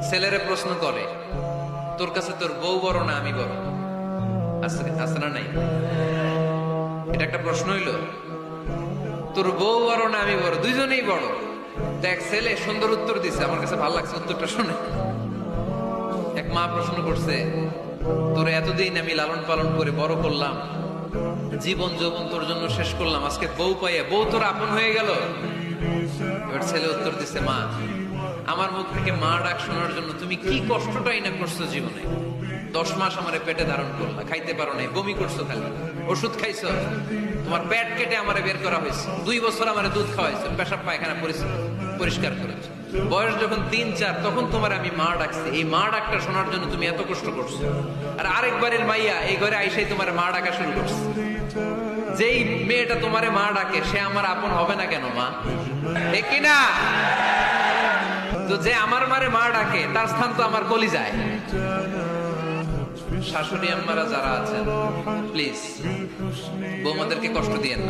ছেলেরে প্রশ্ন করে, তোর কাছে তোর বউ বড় না আমি বড়? আছে না নাই? এটা একটা প্রশ্ন হইল। তোর বউ বড় না আমি বড়? দুইজনেই বড়। দেখ, ছেলে সুন্দর উত্তর দিছে, আমার কাছে ভালো লাগছে উত্তরটা শুনে। এক মা প্রশ্ন করছে, তোর এতদিন আমি লালন পালন করে বড় করলাম, জীবন যৌবন তোর জন্য শেষ করলাম, আজকে বউ পাইয়া বউ তোর আপন হয়ে গেল। এবার ছেলে উত্তর দিছে, মা, আমার মুখ থেকে মা ডাক শোনার জন্য তুমি কি কষ্টটাই না করছো জীবনে। 10 মাস আমারে পেটে ধারণ করলা, খাইতে পারো নাই, বমি করছো, খালি ওষুধ খাইছো, তোমার পেট কেটে আমারে বের করা হয়েছে, 2 বছর আমারে দুধ খাওয়াইছো, পেশাব পায়খানা পরিষ্কার করেছো। বয়স যখন 3-4 তখন তোমার আমি মা ডাকছি। এই মা ডাকটা শোনার জন্য তুমি এত কষ্ট করছো, আর আরেকবারের মাইয়া এই ঘরে আইসাই তোমার মা ডাকা শুরু করছে। যেই মেয়েটা তোমারে মা ডাকে সে আমার আপন হবে না কেন মা? ঠিক কিনা? তো যে আমার মারে মা ডাকে তার স্থান তো আমার কলিজায়। শাশুড়ি আম্মারা যারা আছেন, প্লিজ বৌমাদেরকে কষ্ট দিয়েন না।